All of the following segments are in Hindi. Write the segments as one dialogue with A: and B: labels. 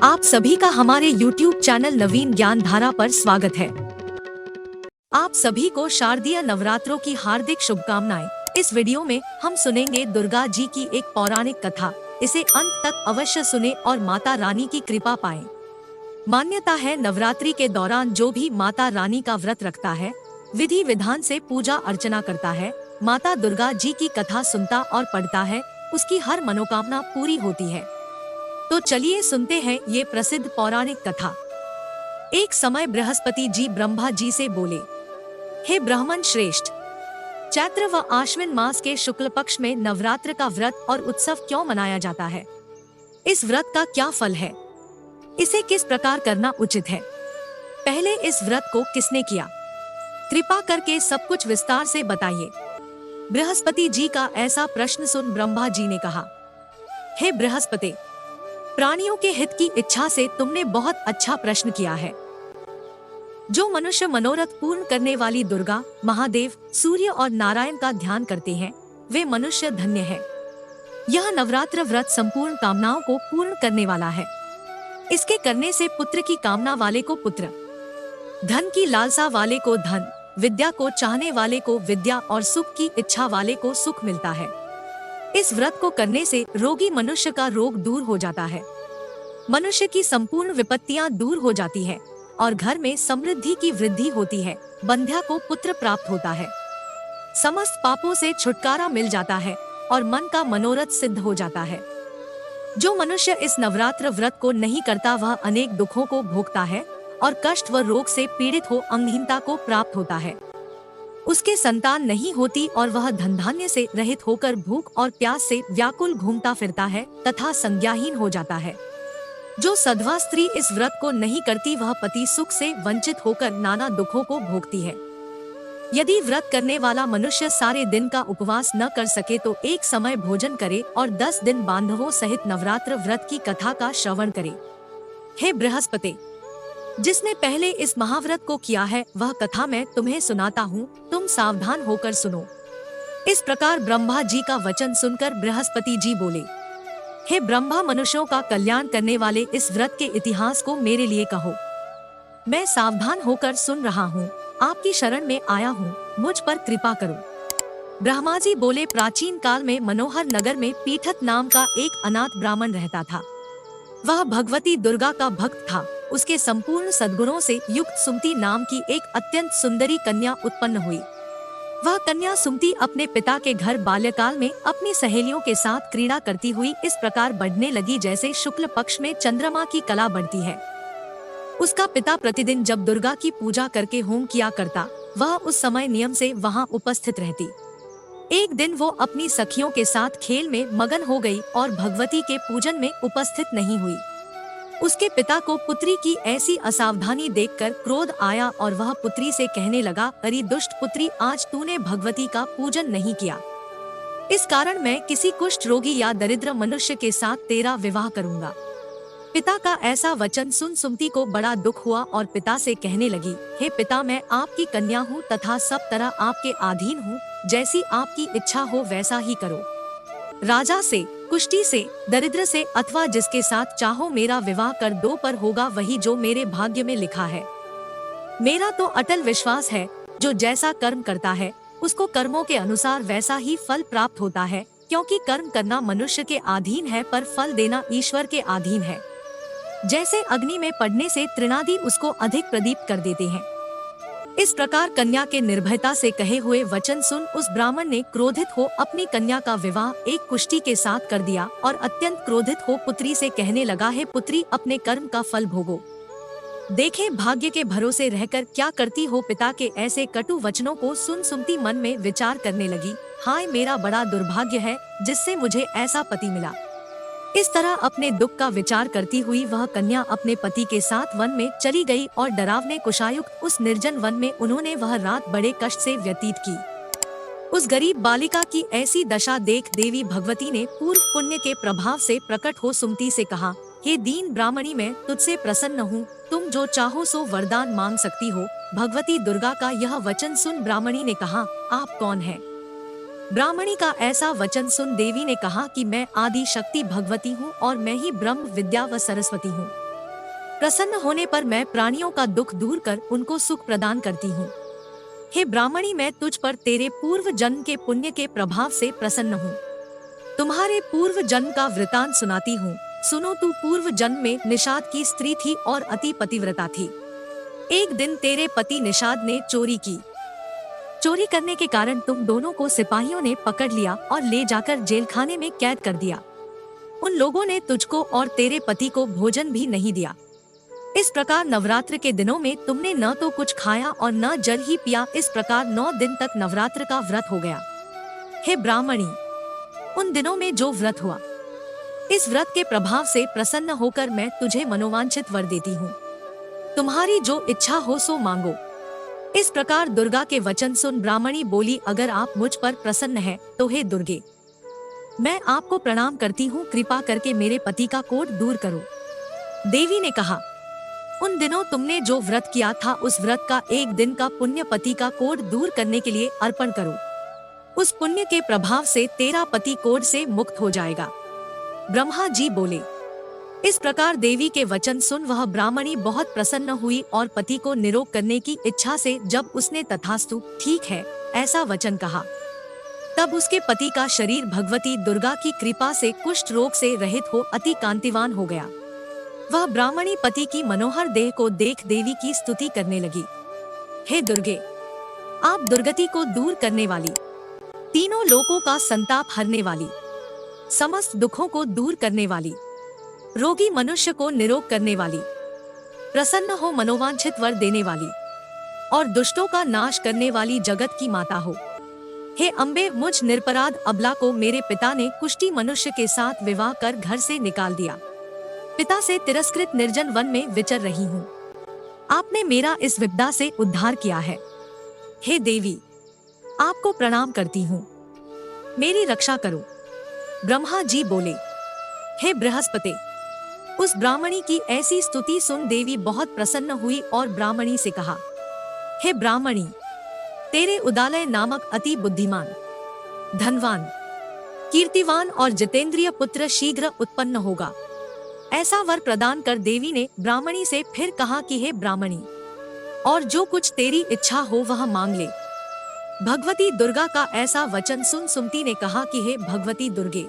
A: आप सभी का हमारे YouTube चैनल नवीन ज्ञान धारा पर स्वागत है। आप सभी को शारदीय नवरात्रों की हार्दिक शुभकामनाएं। इस वीडियो में हम सुनेंगे दुर्गा जी की एक पौराणिक कथा। इसे अंत तक अवश्य सुने और माता रानी की कृपा पाएं। मान्यता है, नवरात्रि के दौरान जो भी माता रानी का व्रत रखता है, विधि विधान से पूजा अर्चना करता है, माता दुर्गा जी की कथा सुनता और पढ़ता है, उसकी हर मनोकामना पूरी होती है। तो चलिए सुनते हैं ये प्रसिद्ध पौराणिक कथा। एक समय बृहस्पति जी ब्रह्मा जी से बोले, हे ब्राह्मण श्रेष्ठ, चैत्र व आश्विन मास के शुक्ल पक्ष में नवरात्र का व्रत और उत्सव क्यों मनाया जाता है? इस व्रत का क्या फल है? इसे किस प्रकार करना उचित है? पहले इस व्रत को किसने किया? कृपा करके सब कुछ विस्तार से बताइए। बृहस्पति जी का ऐसा प्रश्न सुन ब्रह्मा जी ने कहा, हे बृहस्पति, प्राणियों के हित की इच्छा से तुमने बहुत अच्छा प्रश्न किया है। जो मनुष्य मनोरथ पूर्ण करने वाली दुर्गा, महादेव, सूर्य और नारायण का ध्यान करते हैं, वे मनुष्य धन्य है। यह नवरात्र व्रत संपूर्ण कामनाओं को पूर्ण करने वाला है। इसके करने से पुत्र की कामना वाले को पुत्र, धन की लालसा वाले को धन, विद्या को चाहने वाले को विद्या और सुख की इच्छा वाले को सुख मिलता है। इस व्रत को करने से रोगी मनुष्य का रोग दूर हो जाता है, मनुष्य की संपूर्ण विपत्तियां दूर हो जाती है और घर में समृद्धि की वृद्धि होती है। बंध्या को पुत्र प्राप्त होता है, समस्त पापों से छुटकारा मिल जाता है और मन का मनोरथ सिद्ध हो जाता है। जो मनुष्य इस नवरात्र व्रत को नहीं करता, वह अनेक दुखों को भोगता है और कष्ट व रोग से पीड़ित हो अंगहीनता को प्राप्त होता है। उसके संतान नहीं होती और वह धन धान्य से रहित होकर भूख और प्यास से व्याकुल घूमता फिरता है तथा संज्ञाहीन हो जाता है। जो सधवा स्त्री इस व्रत को नहीं करती, वह पति सुख से वंचित होकर नाना दुखों को भोगती है। यदि व्रत करने वाला मनुष्य सारे दिन का उपवास न कर सके तो एक समय भोजन करे और 10 दिन बांधवों सहित नवरात्र व्रत की कथा का श्रवण करे। हे बृहस्पति, जिसने पहले इस महाव्रत को किया है, वह कथा मैं तुम्हें सुनाता हूँ, तुम सावधान होकर सुनो। इस प्रकार ब्रह्मा जी का वचन सुनकर बृहस्पति जी बोले, हे ब्रह्मा, मनुष्यों का कल्याण करने वाले इस व्रत के इतिहास को मेरे लिए कहो। मैं सावधान होकर सुन रहा हूँ, आपकी शरण में आया हूँ, मुझ पर कृपा करो। ब्रह्मा जी बोले, प्राचीन काल में मनोहर नगर में पीठत नाम का एक अनाथ ब्राह्मण रहता था। वह भगवती दुर्गा का भक्त था। उसके संपूर्ण सद्गुणों से युक्त सुमति नाम की एक अत्यंत सुंदरी कन्या उत्पन्न हुई। वह कन्या सुमति अपने पिता के घर बाल्यकाल में अपनी सहेलियों के साथ क्रीड़ा करती हुई इस प्रकार बढ़ने लगी जैसे शुक्ल पक्ष में चंद्रमा की कला बढ़ती है। उसका पिता प्रतिदिन जब दुर्गा की पूजा करके होम किया करता, वह उस समय नियम से वहां उपस्थित रहती। एक दिन वो अपनी सखियों के साथ खेल में मगन हो गई और भगवती के पूजन में उपस्थित नहीं हुई। उसके पिता को पुत्री की ऐसी असावधानी देखकर क्रोध आया और वह पुत्री से कहने लगा, अरे दुष्ट पुत्री, आज तूने भगवती का पूजन नहीं किया, इस कारण मैं किसी कुष्ठ रोगी या दरिद्र मनुष्य के साथ तेरा विवाह करूंगा। पिता का ऐसा वचन सुन सुमति को बड़ा दुख हुआ और पिता से कहने लगी, हे पिता, मैं आपकी कन्या हूँ तथा सब तरह आपके अधीन हूँ, जैसी आपकी इच्छा हो वैसा ही करो। राजा से, कुष्ठी से, दरिद्र से अथवा जिसके साथ चाहो मेरा विवाह कर दो, पर होगा वही जो मेरे भाग्य में लिखा है। मेरा तो अटल विश्वास है, जो जैसा कर्म करता है उसको कर्मों के अनुसार वैसा ही फल प्राप्त होता है, क्योंकि कर्म करना मनुष्य के अधीन है पर फल देना ईश्वर के अधीन है। जैसे अग्नि में पड़ने से तृणादि उसको अधिक प्रदीप्त कर देते हैं, इस प्रकार कन्या के निर्भयता से कहे हुए वचन सुन उस ब्राह्मण ने क्रोधित हो अपनी कन्या का विवाह एक कुष्ठी के साथ कर दिया और अत्यंत क्रोधित हो पुत्री से कहने लगा, हे पुत्री, अपने कर्म का फल भोगो। देखें भाग्य के भरोसे रहकर क्या करती हो। पिता के ऐसे कटु वचनों को सुन सुमति मन में विचार करने लगी, हाय मेरा बड़ा दुर्भाग्य है जिससे मुझे ऐसा पति मिला। इस तरह अपने दुख का विचार करती हुई वह कन्या अपने पति के साथ वन में चली गई और डरावने कुशायुक्त उस निर्जन वन में उन्होंने वह रात बड़े कष्ट से व्यतीत की। उस गरीब बालिका की ऐसी दशा देख देवी भगवती ने पूर्व पुण्य के प्रभाव से प्रकट हो सुमति से कहा, हे दीन ब्राह्मणी, मैं तुझसे प्रसन्न हूँ, तुम जो चाहो सो वरदान मांग सकती हो। भगवती दुर्गा का यह वचन सुन ब्राह्मणी ने कहा, आप कौन है? ब्राह्मणी का ऐसा वचन सुन देवी ने कहा कि मैं आदि शक्ति भगवती हूँ और मैं ही ब्रह्म विद्या व सरस्वती हूँ। प्रसन्न होने पर मैं प्राणियों का दुख दूर कर उनको सुख प्रदान करती हूँ। हे ब्राह्मणी, मैं तुझ पर तेरे पूर्व जन्म के पुण्य के प्रभाव से प्रसन्न हूँ। तुम्हारे पूर्व जन्म का वृतांत सुनाती हूँ। सुनो, तू पूर्व जन्म में निषाद की स्त्री थी और अति पतिव्रता थी। एक दिन तेरे पति निषाद ने चोरी की। चोरी करने के कारण तुम दोनों को सिपाहियों ने पकड़ लिया और ले जाकर जेल खाने में कैद कर दिया। उन लोगों ने तुझको और तेरे पति को भोजन भी नहीं दिया। इस प्रकार नवरात्र के दिनों में तुमने न तो कुछ खाया और न जल ही पिया। इस प्रकार 9 दिन तक नवरात्र का व्रत हो गया। हे ब्राह्मणी, उन दिनों में जो व्रत हुआ, इस व्रत के प्रभाव से प्रसन्न होकर मैं तुझे मनोवांछित वर देती हूँ। तुम्हारी जो इच्छा हो सो मांगो। इस प्रकार दुर्गा के वचन सुन ब्राह्मणी बोली, अगर आप मुझ पर प्रसन्न हैं तो हे दुर्गे, मैं आपको प्रणाम करती हूँ। कृपा करके मेरे पति का कोढ़ दूर करो। देवी ने कहा, उन दिनों तुमने जो व्रत किया था उस व्रत का एक दिन का पुण्य पति का कोढ़ दूर करने के लिए अर्पण करो। उस पुण्य के प्रभाव से तेरा पति कोढ़ से मुक्त हो जाएगा। ब्रह्मा जी बोले। इस प्रकार देवी के वचन सुन वह ब्राह्मणी बहुत प्रसन्न हुई और पति को निरोग करने की इच्छा से जब उसने तथास्तु ठीक है ऐसा वचन कहा, तब उसके पति का शरीर भगवती दुर्गा की कृपा से कुष्ठ रोग से रहित हो अति कांतिवान हो गया। वह ब्राह्मणी पति की मनोहर देह को देख देवी की स्तुति करने लगी। हे दुर्गे, आप दुर्गति को दूर करने वाली, तीनों लोकों का संताप हरने वाली, समस्त दुखों को दूर करने वाली, रोगी मनुष्य को निरोग करने वाली, प्रसन्न हो मनोवांछित वर देने वाली और दुष्टों का नाश करने वाली जगत की माता हो। हे अम्बे, मुझ निरपराध अबला को मेरे पिता ने कुष्ठी मनुष्य के साथ विवाह कर घर से निकाल दिया। पिता से तिरस्कृत निर्जन वन में विचर रही हूँ। आपने मेरा इस विपदा से उद्धार किया है। हे देवी, आपको प्रणाम करती हूँ, मेरी रक्षा करो। ब्रह्मा जी बोले। हे बृहस्पति, उस ब्राह्मणी की ऐसी स्तुति सुन देवी बहुत प्रसन्न हुई और ब्राह्मणी से कहा, हे ब्राह्मणी, तेरे उदालय नामक अति बुद्धिमान, धनवान, कीर्तिवान और जितेंद्रिय पुत्र शीघ्र उत्पन्न होगा। ऐसा वर प्रदान कर देवी ने ब्राह्मणी से फिर कहा कि हे ब्राह्मणी, और जो कुछ तेरी इच्छा हो वह मांग ले। भगवती दुर्गा का ऐसा वचन सुन सुमति ने कहा कि हे भगवती दुर्गे,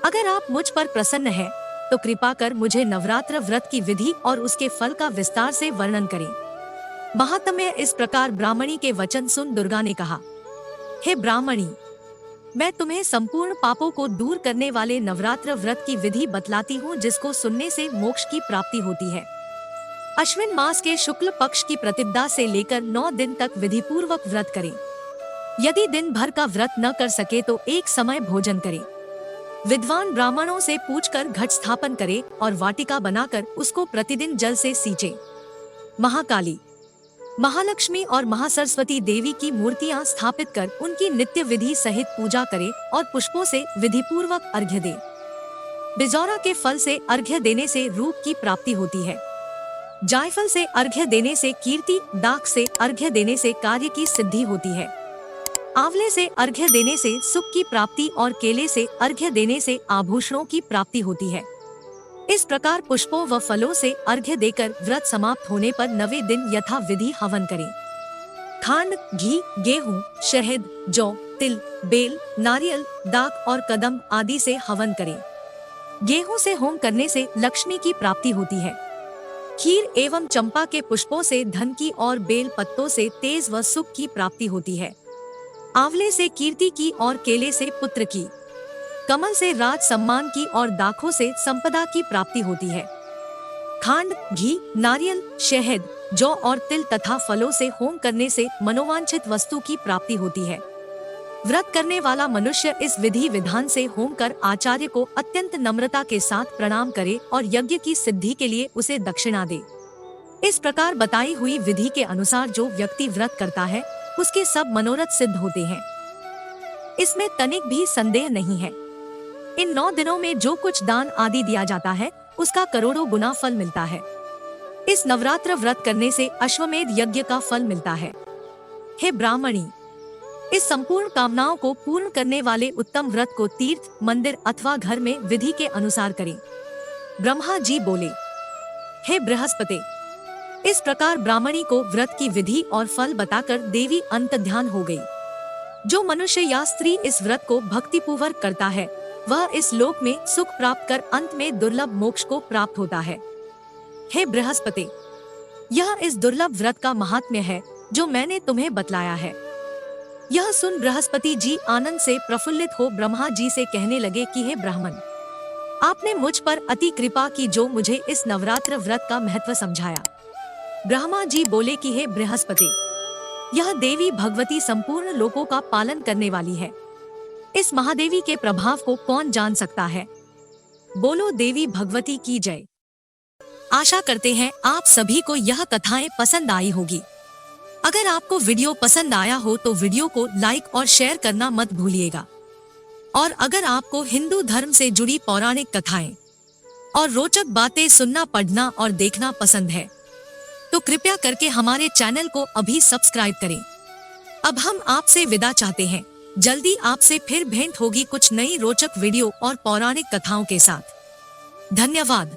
A: अगर आप मुझ पर प्रसन्न हैं तो कृपा कर मुझे नवरात्र व्रत की विधि और उसके फल का विस्तार से वर्णन करें। महात्म्य। इस प्रकार ब्राह्मणी के वचन सुन दुर्गा ने कहा, हे ब्राह्मणी, मैं तुम्हें संपूर्ण पापों को दूर करने वाले नवरात्र व्रत की विधि बतलाती हूँ, जिसको सुनने से मोक्ष की प्राप्ति होती है। अश्विन मास के शुक्ल पक्ष की प्रतिपदा से लेकर 9 दिन तक विधि पूर्वक व्रत करें। यदि दिन भर का व्रत न कर सके तो एक समय भोजन करें। विद्वान ब्राह्मणों से पूछकर घट स्थापन करे और वाटिका बनाकर उसको प्रतिदिन जल से सींचे। महाकाली, महालक्ष्मी और महासरस्वती देवी की मूर्तियां स्थापित कर उनकी नित्य विधि सहित पूजा करे और पुष्पों से विधि पूर्वक अर्घ्य दे। बिजौरा के फल से अर्घ्य देने से रूप की प्राप्ति होती है। जायफल से अर्घ्य देने से कीर्ति, दाख से अर्घ्य देने से कार्य की सिद्धि होती है। आंवले से अर्घ्य देने से सुख की प्राप्ति और केले से अर्घ्य देने से आभूषणों की प्राप्ति होती है। इस प्रकार पुष्पों व फलों से अर्घ्य देकर व्रत समाप्त होने पर 9वें दिन यथा विधि हवन करें। खांड, घी, गेहूं, शहद, जौ, तिल, बेल, नारियल, दाख और कदम आदि से हवन करें। गेहूं से होम करने से लक्ष्मी की प्राप्ति होती है। खीर एवं चंपा के पुष्पों से धन की और बेल पत्तों से तेज व सुख की प्राप्ति होती है। आंवले से कीर्ति की और केले से पुत्र की, कमल से राज सम्मान की और दाखों से संपदा की प्राप्ति होती है। खांड, घी, नारियल, शहद, जौ और तिल तथा फलों से होम करने से मनोवांछित वस्तु की प्राप्ति होती है। व्रत करने वाला मनुष्य इस विधि विधान से होम कर आचार्य को अत्यंत नम्रता के साथ प्रणाम करे और यज्ञ की सिद्धि के लिए उसे दक्षिणा दे। इस प्रकार बताई हुई विधि के अनुसार जो व्यक्ति व्रत करता है उसके सब मनोरथ सिद्ध होते हैं। इसमें तनिक भी संदेह नहीं है। इन 9 दिनों में जो कुछ दान आदि दिया जाता है उसका करोड़ों गुना फल मिलता है। इस नवरात्र व्रत करने से अश्वमेध यज्ञ का फल मिलता है। हे ब्राह्मणी, इस संपूर्ण कामनाओं को पूर्ण करने वाले उत्तम व्रत को तीर्थ, मंदिर अथवा घर में विधि के अनुसार करें। ब्रह्मा जी बोले। हे बृहस्पति, इस प्रकार ब्राह्मणी को व्रत की विधि और फल बताकर देवी अंतर्ध्यान हो गई। जो मनुष्य या स्त्री इस व्रत को भक्तिपूर्वक करता है वह इस लोक में सुख प्राप्त कर अंत में दुर्लभ मोक्ष को प्राप्त होता है। हे बृहस्पति, यह इस दुर्लभ व्रत का महात्म्य है जो मैंने तुम्हें बतलाया है। यह सुन बृहस्पति जी आनंद से प्रफुल्लित हो ब्रह्मा जी से कहने लगे कि हे ब्राह्मण, आपने मुझ पर अति कृपा की जो मुझे इस नवरात्र व्रत का महत्व समझाया। ब्रह्मा जी बोले कि हे बृहस्पति, यह देवी भगवती संपूर्ण लोकों का पालन करने वाली है। इस महादेवी के प्रभाव को कौन जान सकता है। बोलो देवी भगवती की जय। आशा करते हैं आप सभी को यह कथाएं पसंद आई होगी। अगर आपको वीडियो पसंद आया हो तो वीडियो को लाइक और शेयर करना मत भूलिएगा। और अगर आपको हिंदू धर्म से जुड़ी पौराणिक कथाएं और रोचक बातें सुनना, पढ़ना और देखना पसंद है तो कृपया करके हमारे चैनल को अभी सब्सक्राइब करें। अब हम आपसे विदा चाहते हैं। जल्दी आपसे फिर भेंट होगी कुछ नई रोचक वीडियो और पौराणिक कथाओं के साथ। धन्यवाद।